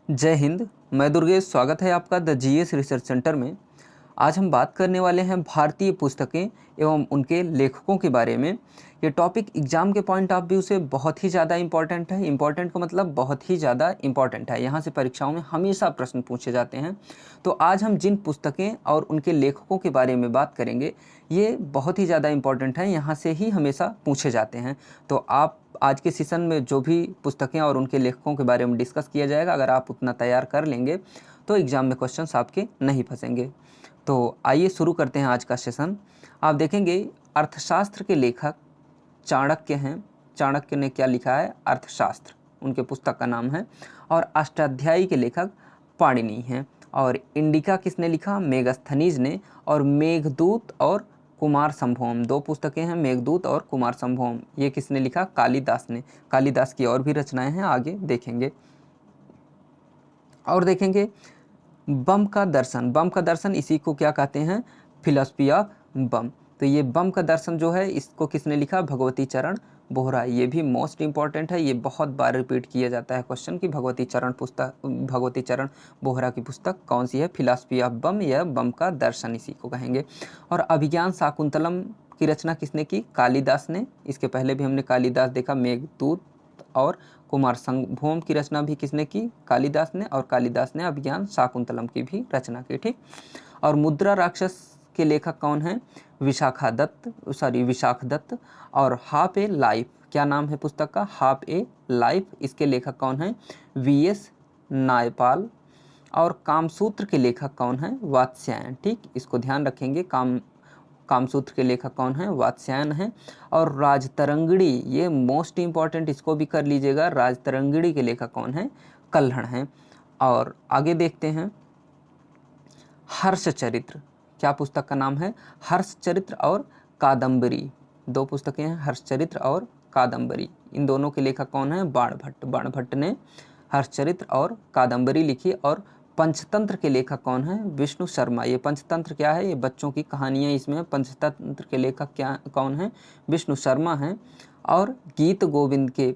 जय हिंद। मैं दुर्गेश, स्वागत है आपका द जीएस रिसर्च सेंटर में। आज हम बात करने वाले हैं भारतीय पुस्तकें एवं उनके लेखकों के बारे में। ये टॉपिक एग्जाम के पॉइंट ऑफ व्यू से बहुत ही ज़्यादा इम्पॉर्टेंट है। इम्पॉर्टेंट का मतलब बहुत ही ज़्यादा इम्पॉर्टेंट है। यहाँ से परीक्षाओं में हमेशा प्रश्न पूछे जाते हैं। तो आज हम जिन पुस्तकें और उनके लेखकों के बारे में बात करेंगे, ये बहुत ही ज़्यादा इम्पॉर्टेंट है, यहाँ से ही हमेशा पूछे जाते हैं। तो आप आज के सेशन में जो भी पुस्तकें और उनके लेखकों के बारे में डिस्कस किया जाएगा, अगर आप उतना तैयार कर लेंगे तो एग्ज़ाम में क्वेश्चंस आपके नहीं फंसेंगे। तो आइए शुरू करते हैं आज का सेशन। आप देखेंगे अर्थशास्त्र के लेखक चाणक्य हैं। चाणक्य ने क्या लिखा है? अर्थशास्त्र, उनके पुस्तक का नाम है। और अष्टाध्यायी के लेखक पाणिनि हैं। और इंडिका किसने लिखा? मेगस्थनीज ने। और मेघदूत और कुमार संभोम, दो पुस्तकें हैं, मेघदूत और कुमार संभोम। ये किसने लिखा? कालिदास ने। कालिदास की और भी रचनाएं हैं, आगे देखेंगे। और देखेंगे बम का दर्शन। बम का दर्शन, इसी को क्या कहते हैं? फिलॉसफी ऑफ बम। तो ये बम का दर्शन जो है, इसको किसने लिखा? भगवती चरण बोहरा। ये भी मोस्ट इंपॉर्टेंट है, ये बहुत बार रिपीट किया जाता है क्वेश्चन की भगवती चरण बोहरा की पुस्तक कौन सी है? फिलॉसफी ऑफ बम या बम का दर्शन, इसी को कहेंगे। और अभिज्ञान शाकुंतलम की रचना किसने की? कालिदास ने। इसके पहले भी हमने कालिदास देखा। मेघदूत और कुमार संभोम की रचना भी किसने की? कालिदास ने। और कालिदास ने अभिज्ञान शाकुंतलम की भी रचना की, ठीक। और मुद्रा राक्षस के लेखक कौन है? विशाखा दत्त। और हाफ ए लाइफ, क्या नाम है पुस्तक का? हाफ ए लाइफ। इसके लेखक कौन है? वीएस नायपाल। और कामसूत्र के लेखक कौन है? वात्स्यायन, ठीक। इसको ध्यान रखेंगे। कामसूत्र के लेखक कौन है? वात्स्यायन है। और राजतरंगिणी, ये मोस्ट इंपॉर्टेंट, इसको भी कर लीजिएगा। राजतरंगिणी के लेखक कौन है? कल्हण है। और आगे देखते हैं हर्षचरित्र, क्या पुस्तक का नाम है? हर्षचरित्र और कादम्बरी, दो पुस्तकें हैं, हर्षचरित्र और कादम्बरी। इन दोनों के लेखक कौन है? बाणभट्ट। बाणभट्ट ने हर्षचरित्र और कादम्बरी लिखी। और पंचतंत्र के लेखक कौन है? विष्णु शर्मा। ये पंचतंत्र क्या है? ये बच्चों की कहानियाँ इसमें। पंचतंत्र के लेखक कौन है? विष्णु शर्मा हैं। और गीत गोविंद के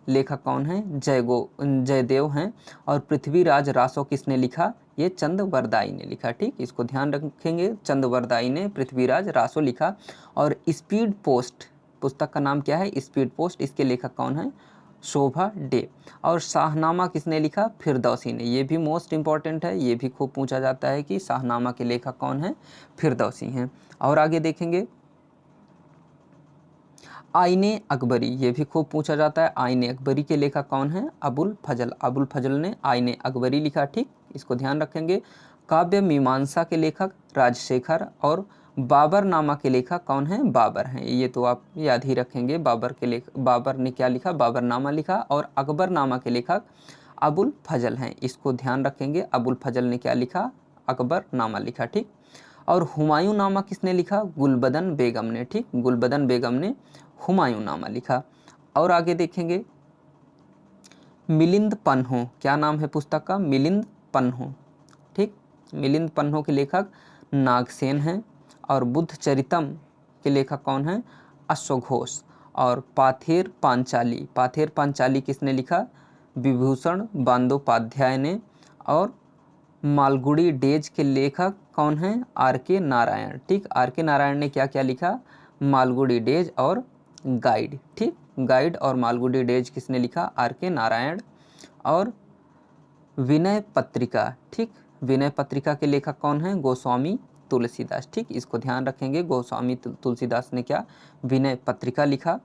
लेखक कौन है? जयदेव हैं। और पृथ्वीराज रासो किसने लिखा? ये चंदवरदाई ने लिखा, ठीक। इसको ध्यान रखेंगे, चंदवरदाई ने पृथ्वीराज रासो लिखा। और स्पीड पोस्ट पुस्तक का नाम क्या है? Speed post. इसके लेखक कौन है? शोभा डे। और शाहनामा किसने लिखा? फिरदौसी ने। ये भी मोस्ट इंपॉर्टेंट है, ये भी खूब पूछा जाता है कि शाहनामा के लेखक कौन है? फिरदौसी हैं। और आगे देखेंगे आईने अकबरी, ये भी खूब पूछा जाता है। आईने अकबरी के लेखक कौन है? अबुल फजल। अबुल फजल ने आईने अकबरी लिखा, ठीक। इसको ध्यान रखेंगे। काव्य मीमांसा के लेखक राजशेखर। और बाबर नामा के लेखक कौन है? बाबर हैं। ये तो आप याद ही रखेंगे। बाबर ने क्या लिखा? बाबर नामा लिखा। और अकबर नामा के लेखक अबुल फजल हैं। इसको ध्यान रखेंगे। अबुल फजल ने क्या लिखा? अकबर नामा लिखा, ठीक। और हुमायूं नामा किसने लिखा? गुलबदन बेगम ने, ठीक। गुलबदन बेगम ने हुमायूं नामा लिखा। और आगे देखेंगे मिलिंद पन्हो, क्या नाम है पुस्तक का? मिलिंद पन्हो, ठीक। मिलिंद पन्हो के लेखक नागसेन हैं। और बुद्ध चरितम के लेखक कौन है? अश्वघोष। और पाथेर पांचाली किसने लिखा? विभूषण बंदोपाध्याय ने। और मालगुडी डेज के लेखक कौन है? आर के नारायण, ठीक। आर के नारायण ने क्या क्या लिखा? मालगुडी डेज और गाइड, ठीक। गाइड और मालगुडी डेज किसने लिखा? आर के नारायण। और विनय पत्रिका, ठीक। विनय पत्रिका के लेखक कौन है? गोस्वामी तुलसीदास, ठीक। इसको ध्यान रखेंगे। गोस्वामी तुलसीदास ने क्या? विनय पत्रिका लिखा।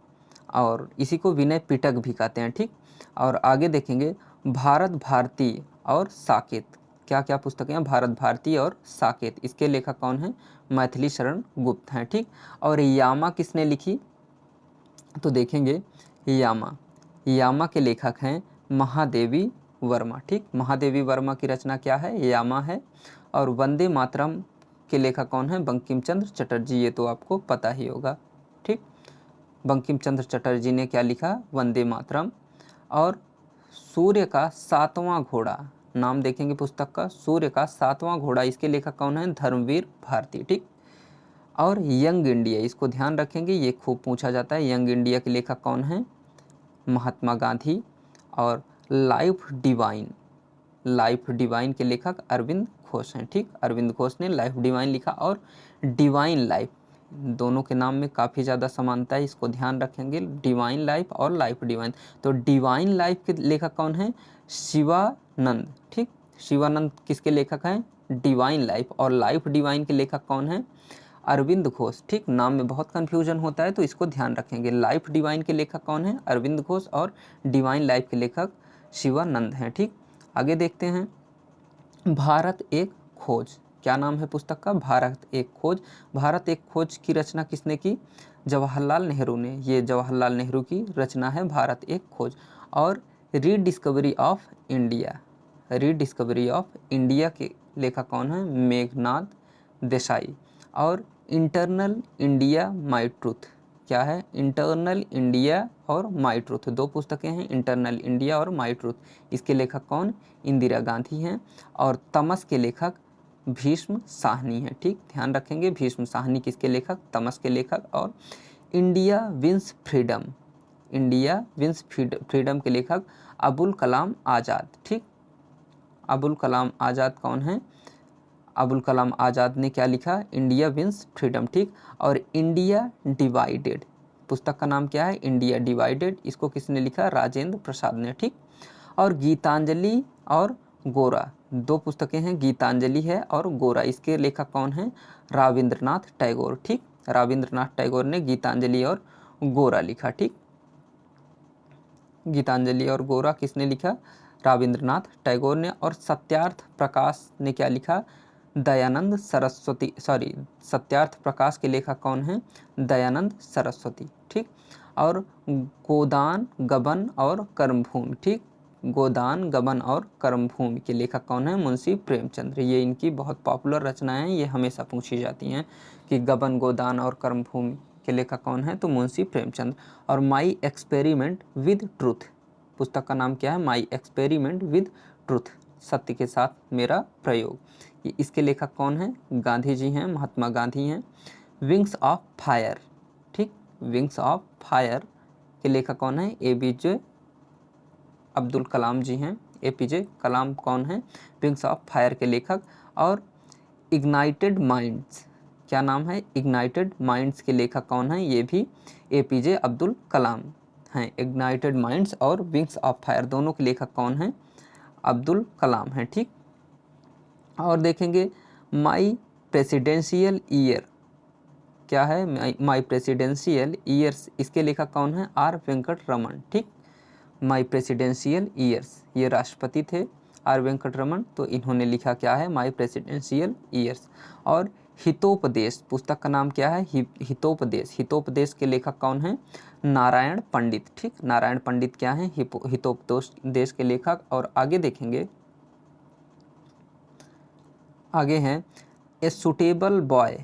और इसी को विनय पिटक भी कहते हैं, ठीक। और आगे देखेंगे भारत भारती और साकेत, क्या क्या पुस्तकें हैं? भारत भारती और साकेत। इसके लेखक कौन हैं? मैथिली शरण गुप्त हैं, ठीक। और यामा किसने लिखी? तो देखेंगे यामा के लेखक हैं महादेवी वर्मा, ठीक। महादेवी वर्मा की रचना क्या है? यामा है। और वंदे मातरम के लेखक कौन है? बंकिम चंद्र चटर्जी। ये तो आपको पता ही होगा, ठीक। बंकिम चंद्र चटर्जी ने क्या लिखा? वंदे मातरम। और सूर्य का सातवां घोड़ा, नाम देखेंगे पुस्तक का, सूर्य का सातवां घोड़ा। इसके लेखक कौन है? धर्मवीर भारती, ठीक। और यंग इंडिया, इसको ध्यान रखेंगे, ये खूब पूछा जाता है। यंग इंडिया के लेखक कौन है? महात्मा गांधी। और लाइफ डिवाइन, लाइफ डिवाइन के लेखक अरविंद घोष हैं। ठीक, अरविंद घोष ने लाइफ डिवाइन लिखा। और डिवाइन लाइफ, दोनों के नाम में काफ़ी ज़्यादा समानता है, इसको ध्यान रखेंगे, डिवाइन लाइफ और लाइफ डिवाइन। तो डिवाइन लाइफ के लेखक कौन है? शिवानंद। ठीक, शिवानंद किसके लेखक हैं? Divine life. और लाइफ डिवाइन के लेखक कौन है? अरविंद घोष। ठीक, नाम में बहुत कन्फ्यूजन होता है तो इसको ध्यान रखेंगे। लाइफ डिवाइन के लेखक कौन है? अरविंद घोष। और डिवाइन लाइफ के लेखक शिवानंद हैं। ठीक, आगे देखते हैं। भारत एक खोज, क्या नाम है पुस्तक का? भारत एक खोज। भारत एक खोज की रचना किसने की? जवाहरलाल नेहरू ने। ये जवाहरलाल नेहरू की रचना है भारत एक खोज। और rediscovery of India, rediscovery of India के लेखक कौन है? मेघनाद देसाई। और इंटरनल इंडिया माई ट्रूथ, क्या है? इंटरनल इंडिया और माई ट्रूथ, दो पुस्तकें हैं, इंटरनल इंडिया और माई ट्रूथ। इसके लेखक कौन? इंदिरा गांधी हैं। और तमस के लेखक भीष्म साहनी हैं। ठीक, ध्यान रखेंगे, भीष्म साहनी किसके लेखक? तमस के लेखक। और India wins freedom, India wins freedom के लेखक अबुल कलाम आज़ाद। ठीक, अबुल कलाम आज़ाद कौन है? अबुल कलाम आज़ाद ने क्या लिखा? India wins freedom. ठीक, और इंडिया डिवाइडेड, पुस्तक का नाम क्या है? India divided. इसको किसने लिखा? राजेंद्र प्रसाद ने। ठीक, और गीतांजलि और गोरा, दो पुस्तकें हैं, गीतांजलि है और गोरा। इसके लेखक कौन हैं? रविंद्रनाथ टैगोर। ठीक, रविंद्रनाथ टैगोर ने गीतांजलि और गोरा लिखा। ठीक, गीतांजलि और गोरा किसने लिखा? रविंद्रनाथ टैगोर ने। और सत्यार्थ प्रकाश ने क्या लिखा? दयानंद सरस्वती, सत्यार्थ प्रकाश के लेखक कौन हैं? दयानंद सरस्वती। ठीक, और गोदान गबन और कर्मभूमि, ठीक, गोदान गबन और कर्मभूमि के लेखक कौन है? मुंशी प्रेमचंद्र। ये इनकी बहुत पॉपुलर रचनाएं हैं, ये हमेशा पूछी जाती हैं कि गबन, गोदान और कर्मभूमि के लेखक कौन है? तो मुंशी प्रेमचंद्र। और माई एक्सपेरिमेंट विद ट्रूथ, पुस्तक का नाम क्या है? माई एक्सपेरिमेंट विद ट्रूथ, सत्य के साथ मेरा प्रयोग। ये इसके लेखक कौन है? गांधी जी हैं, महात्मा गांधी हैं। विंग्स ऑफ फायर, ठीक, विंग्स ऑफ फायर के लेखक कौन है? APJ अब्दुल कलाम जी हैं। APJ कलाम कौन है? विंग्स ऑफ फायर के लेखक। और इग्नाइटेड माइंड्स, क्या नाम है? इग्नाइटेड माइंड्स के लेखक कौन है? ये भी APJ अब्दुल कलाम हैं। इग्नाइटेड माइंड्स और विंग्स ऑफ फायर दोनों के लेखक कौन हैं? अब्दुल कलाम हैं। ठीक, और देखेंगे माई प्रेसिडेंशियल ईयर, क्या है? माई प्रेसिडेंशियल ईयर्स, इसके लेखक कौन है? R वेंकट रमन। ठीक, माई प्रेसिडेंशियल ईयर्स, ये राष्ट्रपति थे R वेंकट रमन, तो इन्होंने लिखा क्या है? माई प्रेसिडेंशियल ईयर्स। और हितोपदेश, पुस्तक का नाम क्या है? हितोपदेश। हितोपदेश के लेखक कौन है? नारायण पंडित। ठीक, नारायण पंडित क्या है? हितोपदेश के लेखक। और आगे देखेंगे, आगे हैं ए सुटेबल बॉय,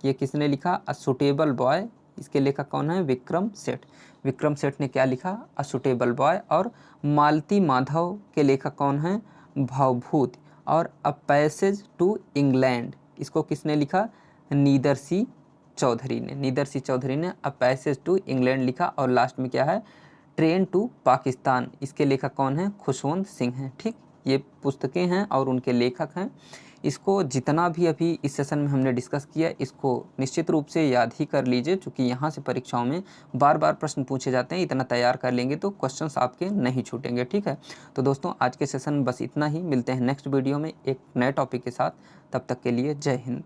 ये किसने लिखा? अ सुटेबल बॉय, इसके लेखक कौन है? विक्रम सेठ। विक्रम सेठ ने क्या लिखा? A suitable boy. और मालती माधव के लेखक कौन है? भावभूति। और अ पैसेज टू इंग्लैंड, इसको किसने लिखा? नीदर सी चौधरी ने। नीदर सी चौधरी ने अ पैसेज टू इंग्लैंड लिखा। और लास्ट में क्या है? ट्रेन टू पाकिस्तान, इसके लेखक कौन है? खुशवंत सिंह हैं। ठीक, ये पुस्तकें हैं और उनके लेखक हैं। इसको जितना भी अभी इस सेशन में हमने डिस्कस किया, इसको निश्चित रूप से याद ही कर लीजिए, क्योंकि यहाँ से परीक्षाओं में बार बार प्रश्न पूछे जाते हैं। इतना तैयार कर लेंगे तो क्वेश्चंस आपके नहीं छूटेंगे। ठीक है, तो दोस्तों आज के सेशन में बस इतना ही। मिलते हैं नेक्स्ट वीडियो में एक नए टॉपिक के साथ। तब तक के लिए जय हिंद।